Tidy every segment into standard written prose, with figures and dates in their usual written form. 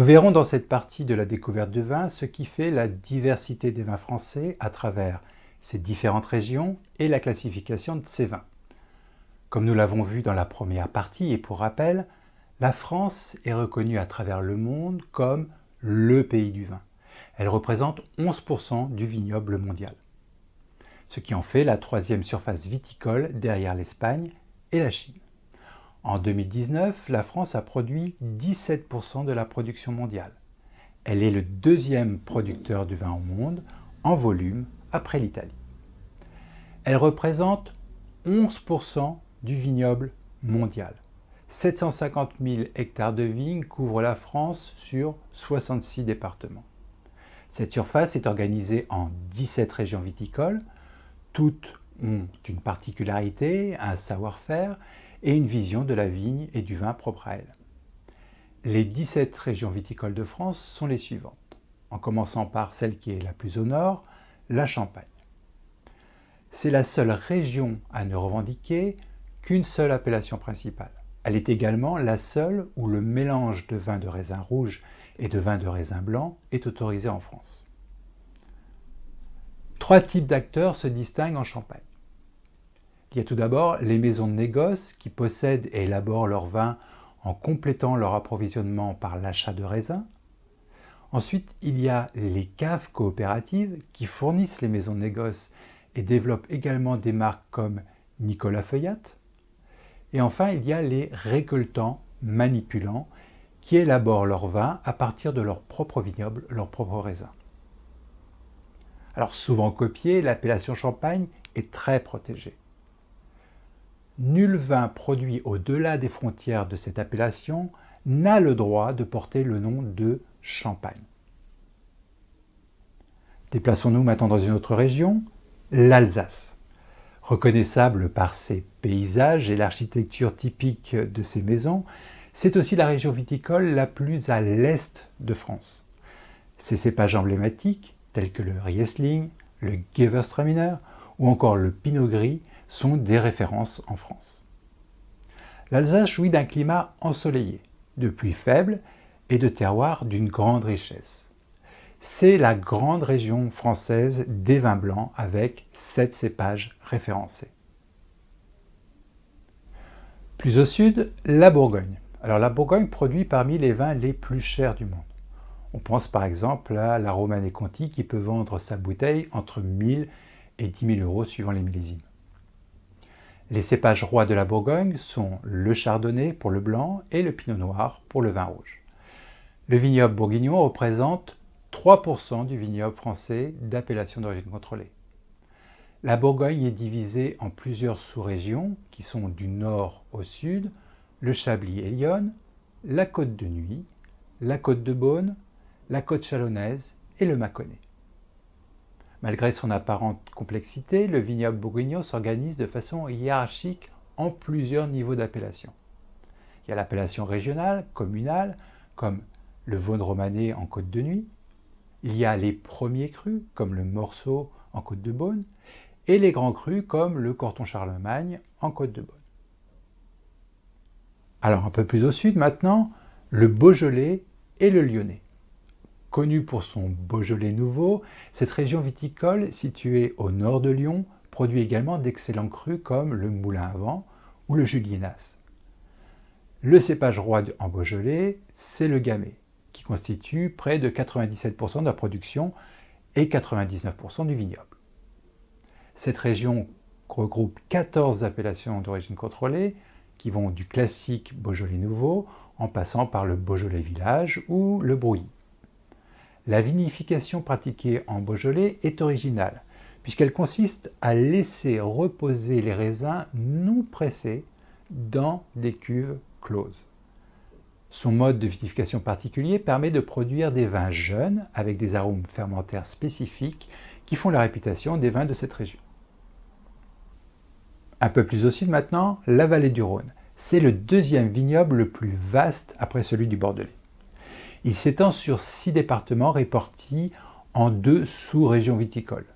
Nous verrons dans cette partie de la découverte du vin ce qui fait la diversité des vins français à travers ces différentes régions et la classification de ces vins. Comme nous l'avons vu dans la première partie, et pour rappel, la France est reconnue à travers le monde comme le pays du vin. Elle représente 11% du vignoble mondial, ce qui en fait la troisième surface viticole derrière l'Espagne et la Chine. En 2019, la France a produit 17% de la production mondiale. Elle est le deuxième producteur de vin au monde en volume après l'Italie. Elle représente 11% du vignoble mondial. 750 000 hectares de vignes couvrent la France sur 66 départements. Cette surface est organisée en 17 régions viticoles. Toutes ont une particularité, un savoir-faire et une vision de la vigne et du vin propre à elles. Les 17 régions viticoles de France sont les suivantes, en commençant par celle qui est la plus au nord, la Champagne. C'est la seule région à ne revendiquer qu'une seule appellation principale. Elle est également la seule où le mélange de vin de raisin rouge et de vin de raisin blanc est autorisé en France. Trois types d'acteurs se distinguent en Champagne. Il y a tout d'abord les maisons de négoce qui possèdent et élaborent leur vin en complétant leur approvisionnement par l'achat de raisins. Ensuite, il y a les caves coopératives qui fournissent les maisons de négoce et développent également des marques comme Nicolas Feuillat. Et enfin, il y a les récoltants manipulants qui élaborent leur vin à partir de leur propre vignoble, leurs propres raisins. Alors souvent copiée, l'appellation Champagne est très protégée. Nul vin produit au-delà des frontières de cette appellation n'a le droit de porter le nom de Champagne. Déplaçons-nous maintenant dans une autre région, l'Alsace. Reconnaissable par ses paysages et l'architecture typique de ses maisons, c'est aussi la région viticole la plus à l'est de France. Ses cépages emblématiques, tels que le Riesling, le Gewürztraminer ou encore le Pinot Gris, sont des références en France. L'Alsace jouit d'un climat ensoleillé, de pluies faibles et de terroirs d'une grande richesse. C'est la grande région française des vins blancs avec 7 cépages référencés. Plus au sud, la Bourgogne. Alors la Bourgogne produit parmi les vins les plus chers du monde. On pense par exemple à la Romanée Conti qui peut vendre sa bouteille entre 1 000 et 10 000 euros suivant les millésimes. Les cépages rois de la Bourgogne sont le Chardonnay pour le blanc et le Pinot Noir pour le vin rouge. Le vignoble bourguignon représente 3% du vignoble français d'appellation d'origine contrôlée. La Bourgogne est divisée en plusieurs sous-régions qui sont du nord au sud, le Chablis et l'Yonne, la Côte de Nuits, la Côte de Beaune, la Côte Chalonnaise et le Mâconnais. Malgré son apparente complexité, le vignoble bourguignon s'organise de façon hiérarchique en plusieurs niveaux d'appellation. Il y a l'appellation régionale, communale, comme le Vosne-Romanée en Côte de Nuits. Il y a les premiers crus, comme le Morceau en Côte de Beaune, et les grands crus, comme le Corton-Charlemagne en Côte de Beaune. Alors un peu plus au sud maintenant, le Beaujolais et le Lyonnais. Connue pour son Beaujolais nouveau, cette région viticole située au nord de Lyon produit également d'excellents crus comme le Moulin à Vent ou le Julienas. Le cépage roi en Beaujolais, c'est le Gamay, qui constitue près de 97% de la production et 99% du vignoble. Cette région regroupe 14 appellations d'origine contrôlée qui vont du classique Beaujolais nouveau en passant par le Beaujolais village ou le Brouilly. La vinification pratiquée en Beaujolais est originale, puisqu'elle consiste à laisser reposer les raisins non pressés dans des cuves closes. Son mode de vinification particulier permet de produire des vins jeunes avec des arômes fermentaires spécifiques qui font la réputation des vins de cette région. Un peu plus au sud maintenant, la vallée du Rhône. C'est le deuxième vignoble le plus vaste après celui du Bordelais. Il s'étend sur 6 départements répartis en 2 sous-régions viticoles.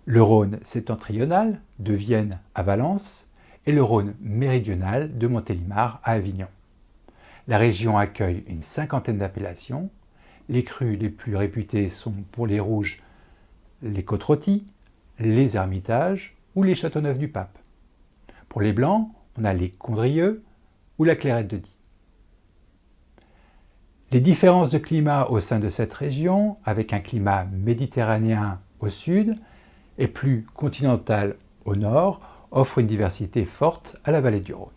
Le Rhône septentrional, de Vienne à Valence, et le Rhône méridional, de Montélimar à Avignon. La région accueille une cinquantaine d'appellations. Les crus les plus réputés sont pour les rouges les Côtes-Rôties, les Hermitages ou les Châteauneuf-du-Pape. Pour les blancs, on a les Condrieu ou la Clairette de Die. Les différences de climat au sein de cette région, avec un climat méditerranéen au sud et plus continental au nord, offrent une diversité forte à la vallée du Rhône.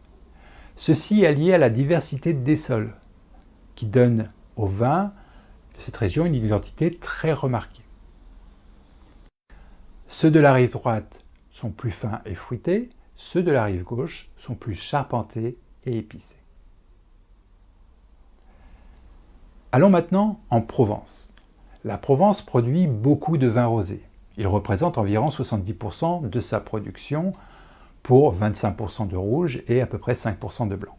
Ceci est lié à la diversité des sols, qui donne au vin de cette région une identité très remarquée. Ceux de la rive droite sont plus fins et fruités, ceux de la rive gauche sont plus charpentés et épicés. Allons maintenant en Provence. La Provence produit beaucoup de vins rosés. Il représente environ 70% de sa production pour 25% de rouge et à peu près 5% de blanc.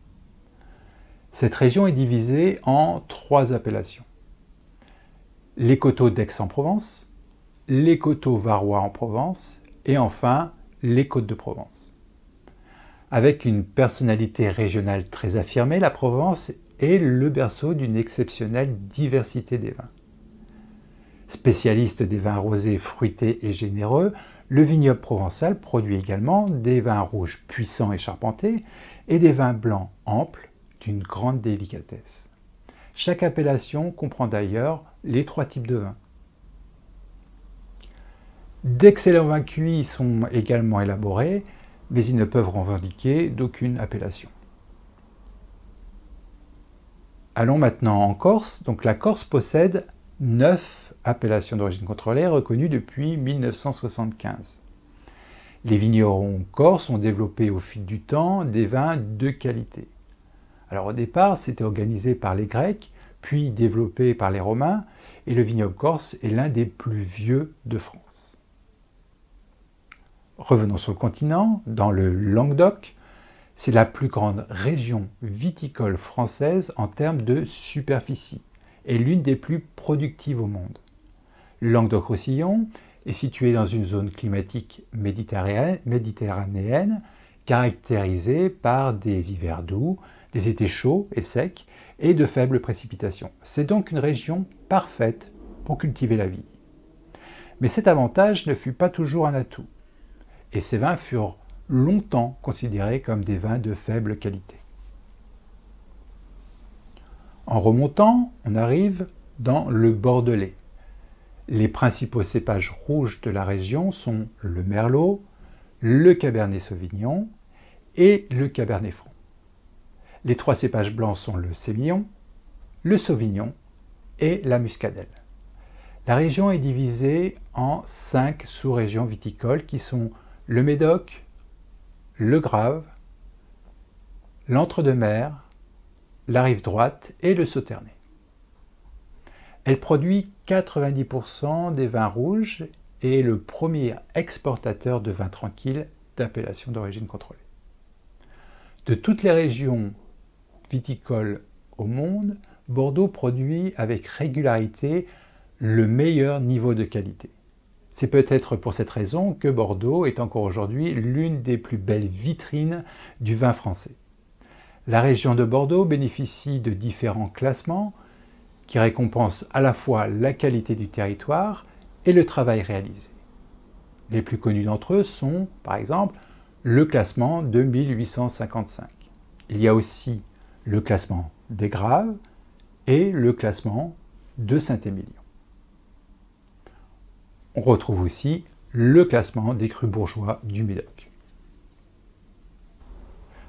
Cette région est divisée en 3 appellations. Les coteaux d'Aix-en-Provence, les coteaux varois en Provence et enfin les côtes de Provence. Avec une personnalité régionale très affirmée, la Provence est le berceau d'une exceptionnelle diversité des vins. Spécialiste des vins rosés fruités et généreux, le vignoble provençal produit également des vins rouges puissants et charpentés et des vins blancs amples d'une grande délicatesse. Chaque appellation comprend d'ailleurs les 3 types de vins. D'excellents vins cuits sont également élaborés, mais ils ne peuvent revendiquer d'aucune appellation. Allons maintenant en Corse. Donc la Corse possède 9 appellations d'origine contrôlée reconnues depuis 1975. Les vignerons corses ont développé au fil du temps des vins de qualité. Alors au départ, c'était organisé par les Grecs, puis développé par les Romains, et le vignoble corse est l'un des plus vieux de France. Revenons sur le continent, dans le Languedoc, c'est la plus grande région viticole française en termes de superficie et l'une des plus productives au monde. Le Languedoc-Roussillon est situé dans une zone climatique méditerranéenne caractérisée par des hivers doux, des étés chauds et secs et de faibles précipitations. C'est donc une région parfaite pour cultiver la vigne. Mais cet avantage ne fut pas toujours un atout, et ces vins furent longtemps considérés comme des vins de faible qualité. En remontant, on arrive dans le Bordelais. Les principaux cépages rouges de la région sont le Merlot, le Cabernet Sauvignon et le Cabernet Franc. Les 3 cépages blancs sont le Sémillon, le Sauvignon et la Muscadelle. La région est divisée en 5 sous-régions viticoles qui sont le Médoc, le Grave, l'Entre-deux-Mers, la Rive droite et le Sauternais. Elle produit 90% des vins rouges et est le premier exportateur de vins tranquilles d'appellation d'origine contrôlée. De toutes les régions viticoles au monde, Bordeaux produit avec régularité le meilleur niveau de qualité. C'est peut-être pour cette raison que Bordeaux est encore aujourd'hui l'une des plus belles vitrines du vin français. La région de Bordeaux bénéficie de différents classements qui récompensent à la fois la qualité du territoire et le travail réalisé. Les plus connus d'entre eux sont, par exemple, le classement de 1855. Il y a aussi le classement des Graves et le classement de Saint-Émilion. On retrouve aussi le classement des crus bourgeois du Médoc.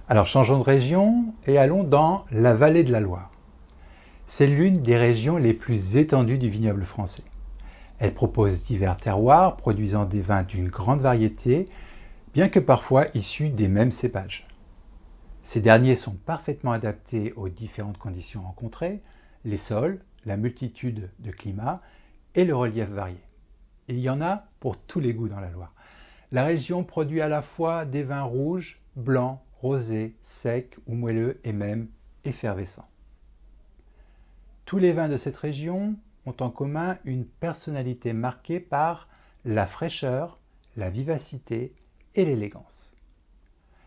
Alors changeons de région et allons dans la vallée de la Loire. C'est l'une des régions les plus étendues du vignoble français. Elle propose divers terroirs produisant des vins d'une grande variété, bien que parfois issus des mêmes cépages. Ces derniers sont parfaitement adaptés aux différentes conditions rencontrées, les sols, la multitude de climats et le relief varié. Il y en a pour tous les goûts dans la Loire. La région produit à la fois des vins rouges, blancs, rosés, secs ou moelleux et même effervescents. Tous les vins de cette région ont en commun une personnalité marquée par la fraîcheur, la vivacité et l'élégance.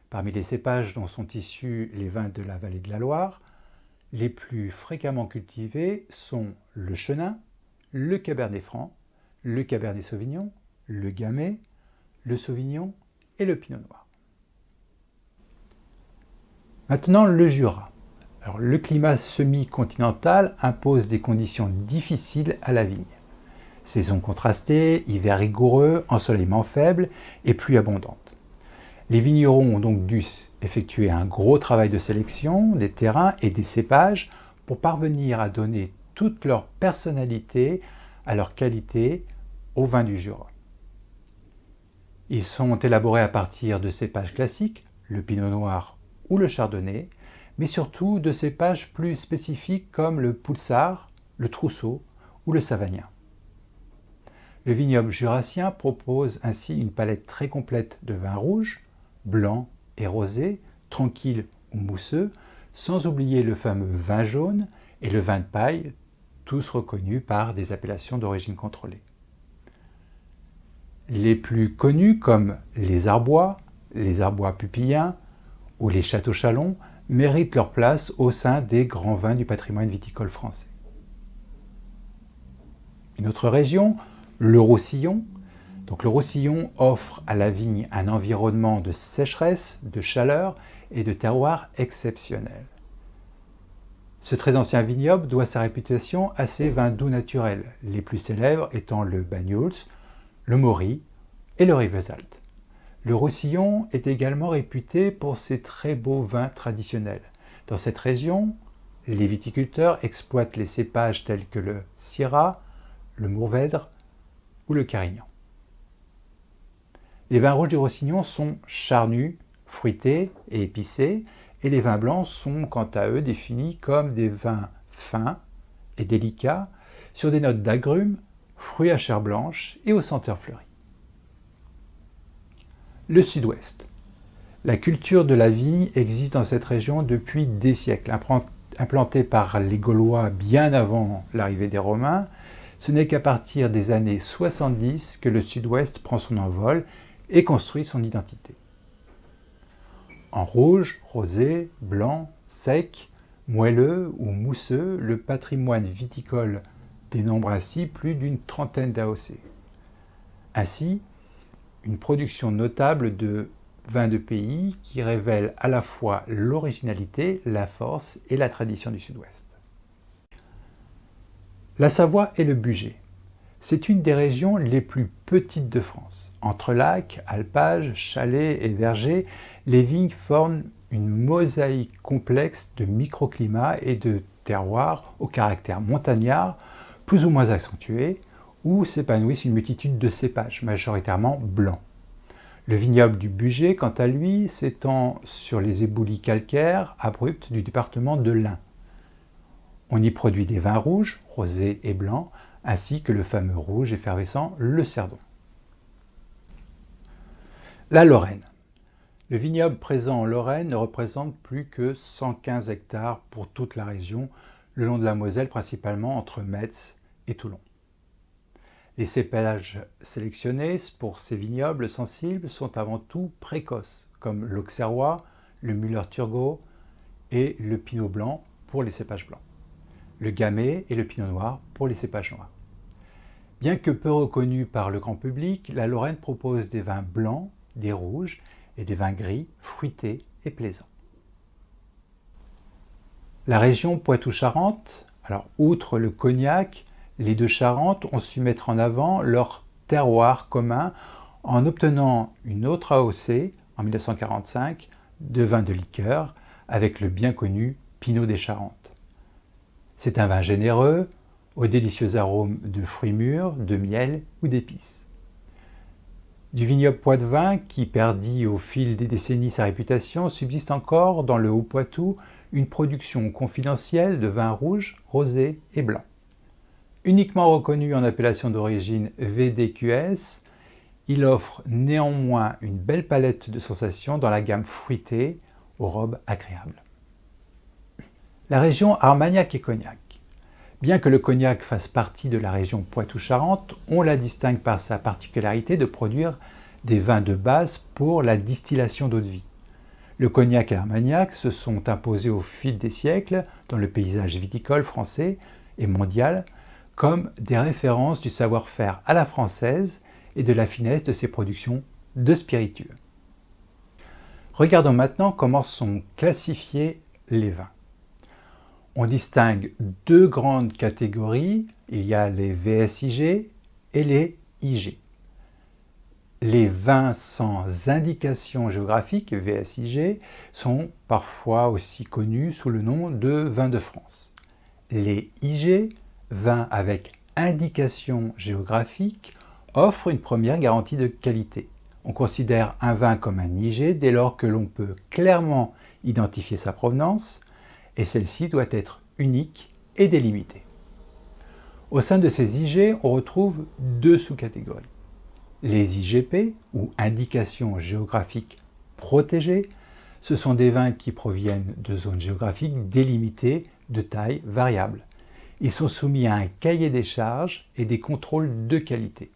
Parmi les cépages dont sont issus les vins de la vallée de la Loire, Les plus fréquemment cultivés sont le chenin, le cabernet franc, le cabernet sauvignon, le gamay, le sauvignon et le pinot noir. Maintenant, le Jura. Alors, le climat semi-continental impose des conditions difficiles à la vigne. Saison contrastée, hiver rigoureux, ensoleillement faible et pluie abondante. Les vignerons ont donc dû effectuer un gros travail de sélection des terrains et des cépages pour parvenir à donner toute leur personnalité à leur qualité au vin du Jura. Ils sont élaborés à partir de cépages classiques, le pinot noir ou le chardonnay, mais surtout de cépages plus spécifiques comme le Poulsard, le Trousseau ou le Savagnin. Le vignoble jurassien propose ainsi une palette très complète de vins rouges, blancs et rosés, tranquilles ou mousseux, sans oublier le fameux vin jaune et le vin de paille, tous reconnus par des appellations d'origine contrôlée. Les plus connus comme les Arbois pupillins ou les Château Chalon méritent leur place au sein des grands vins du patrimoine viticole français. Une autre région, le Roussillon. Donc le Roussillon offre à la vigne un environnement de sécheresse, de chaleur et de terroir exceptionnel. Ce très ancien vignoble doit sa réputation à ses vins doux naturels, les plus célèbres étant le Banyuls, le Maury et le Rivesaltes. Le Roussillon est également réputé pour ses très beaux vins traditionnels. Dans cette région, les viticulteurs exploitent les cépages tels que le Syrah, le Mourvèdre ou le Carignan. Les vins rouges du Roussillon sont charnus, fruités et épicés, et les vins blancs sont quant à eux définis comme des vins fins et délicats, sur des notes d'agrumes, fruits à chair blanche et aux senteurs fleuries. Le Sud-Ouest. La culture de la vigne existe dans cette région depuis des siècles. Implantée par les Gaulois bien avant l'arrivée des Romains, ce n'est qu'à partir des années 70 que le Sud-Ouest prend son envol et construit son identité. En rouge, rosé, blanc, sec, moelleux ou mousseux, le patrimoine viticole dénombre ainsi plus d'une trentaine d'AOC. Ainsi, une production notable de vins de pays qui révèle à la fois l'originalité, la force et la tradition du Sud-Ouest. La Savoie et le Bugey. C'est une des régions les plus petites de France. Entre lacs, alpages, chalets et vergers, les vignes forment une mosaïque complexe de microclimats et de terroirs au caractère montagnard, plus ou moins accentué, où s'épanouissent une multitude de cépages, majoritairement blancs. Le vignoble du Bugey, quant à lui, s'étend sur les éboulis calcaires abrupts du département de l'Ain. On y produit des vins rouges, rosés et blancs, ainsi que le fameux rouge effervescent, le Cerdon. La Lorraine. Le vignoble présent en Lorraine ne représente plus que 115 hectares pour toute la région, le long de la Moselle, principalement entre Metz et Toulon. Les cépages sélectionnés pour ces vignobles sensibles sont avant tout précoces, comme l'Auxerrois, le Müller-Thurgau et le Pinot blanc pour les cépages blancs, le Gamay et le Pinot noir pour les cépages noirs. Bien que peu reconnus par le grand public, la Lorraine propose des vins blancs, des rouges et des vins gris, fruités et plaisants. La région Poitou-Charentes, alors outre le cognac, les deux Charentes ont su mettre en avant leur terroir commun en obtenant une autre AOC en 1945 de vin de liqueur avec le bien connu Pinot des Charentes. C'est un vin généreux, aux délicieux arômes de fruits mûrs, de miel ou d'épices. Du vignoble Poitevin, qui perdit au fil des décennies sa réputation, subsiste encore dans le Haut-Poitou une production confidentielle de vins rouges, rosés et blancs. Uniquement reconnu en appellation d'origine VDQS, il offre néanmoins une belle palette de sensations dans la gamme fruitée aux robes agréables. La région Armagnac et Cognac. Bien que le cognac fasse partie de la région Poitou-Charentes, on la distingue par sa particularité de produire des vins de base pour la distillation d'eau de vie. Le cognac et l'armagnac se sont imposés au fil des siècles dans le paysage viticole français et mondial comme des références du savoir-faire à la française et de la finesse de ses productions de spiritueux. Regardons maintenant comment sont classifiés les vins. On distingue deux grandes catégories, il y a les VSIG et les IG. Les vins sans indication géographique, VSIG, sont parfois aussi connus sous le nom de vins de France. Les IG, vins avec indication géographique, offrent une première garantie de qualité. On considère un vin comme un IG dès lors que l'on peut clairement identifier sa provenance, et celle-ci doit être unique et délimitée. Au sein de ces IG, on retrouve deux sous-catégories. Les IGP, ou indications géographiques protégées, ce sont des vins qui proviennent de zones géographiques délimitées de taille variable. Ils sont soumis à un cahier des charges et des contrôles de qualité.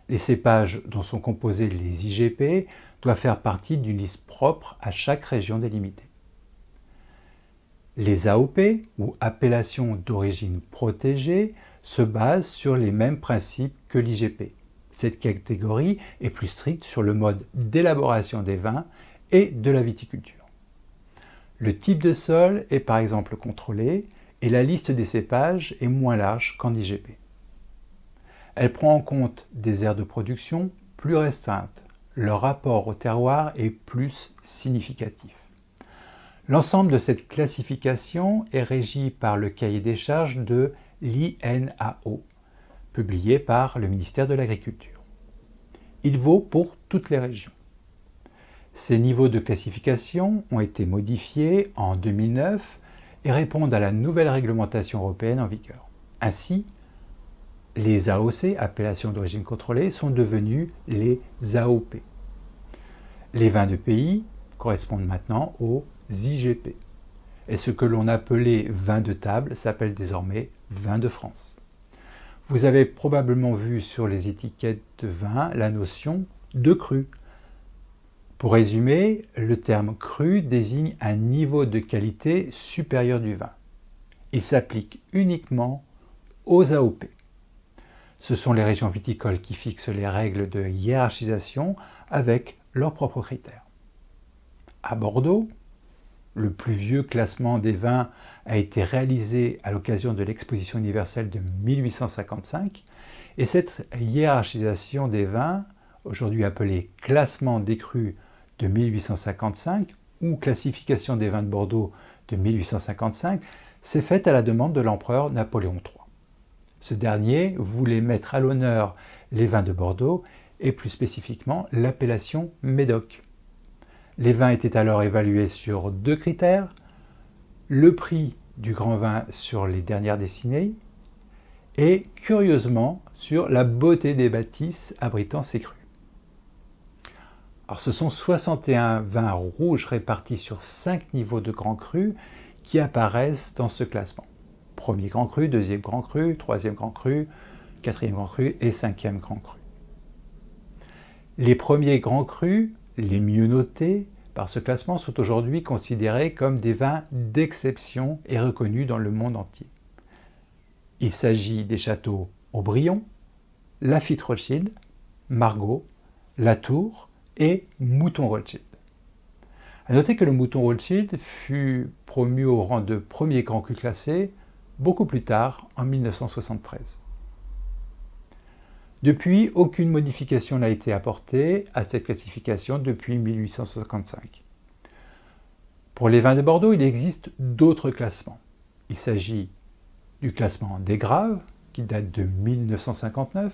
Les cépages dont sont composés les IGP doivent faire partie d'une liste propre à chaque région délimitée. Les AOP, ou appellations d'origine protégée, se basent sur les mêmes principes que l'IGP. Cette catégorie est plus stricte sur le mode d'élaboration des vins et de la viticulture. Le type de sol est par exemple contrôlé et la liste des cépages est moins large qu'en IGP. Elle prend en compte des aires de production plus restreintes. Leur rapport au terroir est plus significatif. L'ensemble de cette classification est régi par le cahier des charges de l'INAO, publié par le ministère de l'Agriculture. Il vaut pour toutes les régions. Ces niveaux de classification ont été modifiés en 2009 et répondent à la nouvelle réglementation européenne en vigueur. Ainsi, les AOC, appellations d'origine contrôlée, sont devenus les AOP. Les vins de pays correspondent maintenant aux IGP. Et ce que l'on appelait vin de table s'appelle désormais vin de France. Vous avez probablement vu sur les étiquettes de vin la notion de cru. Pour résumer, le terme cru désigne un niveau de qualité supérieur du vin. Il s'applique uniquement aux AOP. Ce sont les régions viticoles qui fixent les règles de hiérarchisation avec leurs propres critères. À Bordeaux, le plus vieux classement des vins a été réalisé à l'occasion de l'exposition universelle de 1855 et cette hiérarchisation des vins, aujourd'hui appelée classement des crus de 1855 ou classification des vins de Bordeaux de 1855, s'est faite à la demande de l'empereur Napoléon III. Ce dernier voulait mettre à l'honneur les vins de Bordeaux et plus spécifiquement l'appellation Médoc. Les vins étaient alors évalués sur deux critères, le prix du grand vin sur les dernières décennies et, curieusement, sur la beauté des bâtisses abritant ces crus. Alors, ce sont 61 vins rouges répartis sur 5 niveaux de grands crus qui apparaissent dans ce classement. Premier grand cru, deuxième grand cru, troisième grand cru, quatrième grand cru et cinquième grand cru. Les premiers grands crus, les mieux notés par ce classement, sont aujourd'hui considérés comme des vins d'exception et reconnus dans le monde entier. Il s'agit des châteaux Aubryon, Lafite Rothschild, Margaux, Latour et Mouton Rothschild. A noter que le Mouton Rothschild fut promu au rang de premier grand cru classé beaucoup plus tard, en 1973. Depuis, aucune modification n'a été apportée à cette classification depuis 1865. Pour les vins de Bordeaux, il existe d'autres classements. Il s'agit du classement des Graves, qui date de 1959.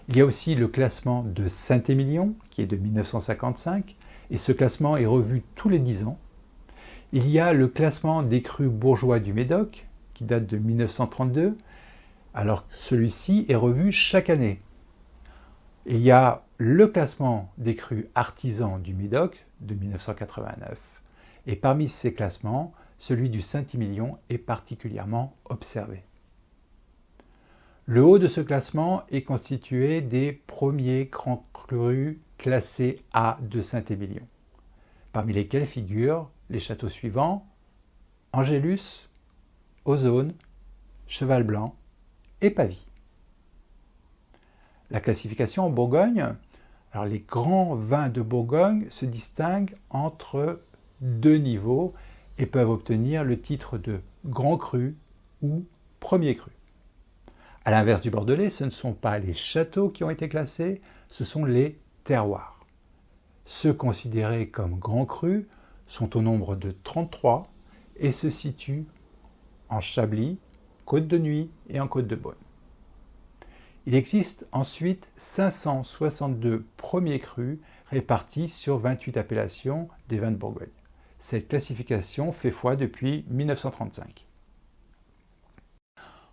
Il y a aussi le classement de Saint-Émilion, qui est de 1955, et ce classement est revu tous les 10 ans. Il y a le classement des crus bourgeois du Médoc, qui date de 1932, alors que celui-ci est revu chaque année. Il y a le classement des crus artisans du Médoc de 1989, et parmi ces classements, celui du Saint-Émilion est particulièrement observé. Le haut de ce classement est constitué des premiers grands crus classés A de Saint-Émilion. parmi lesquels figurent les châteaux suivants: Angélus, Ozone, Cheval Blanc et Pavie. La classification en Bourgogne. Alors, les grands vins de Bourgogne se distinguent entre deux niveaux et peuvent obtenir le titre de grand cru ou premier cru. À l'inverse du Bordelais, ce ne sont pas les châteaux qui ont été classés, ce sont les terroirs. Ceux considérés comme grands crus sont au nombre de 33 et se situent en Chablis, Côte de Nuit et en Côte de Beaune. Il existe ensuite 562 premiers crus répartis sur 28 appellations des vins de Bourgogne. Cette classification fait foi depuis 1935.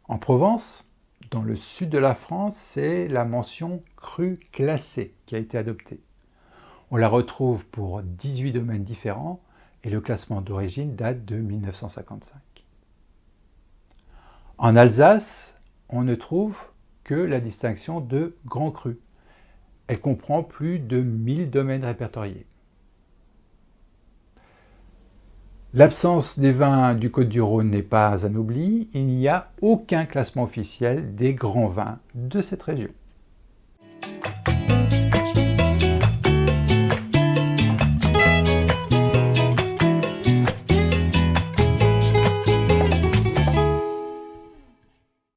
En Provence, dans le sud de la France, c'est la mention cru classé qui a été adoptée. On la retrouve pour 18 domaines différents et le classement d'origine date de 1955. En Alsace, on ne trouve que la distinction de grand cru. Elle comprend plus de 1000 domaines répertoriés. L'absence des vins du Côtes-du-Rhône n'est pas un oubli, il n'y a aucun classement officiel des grands vins de cette région.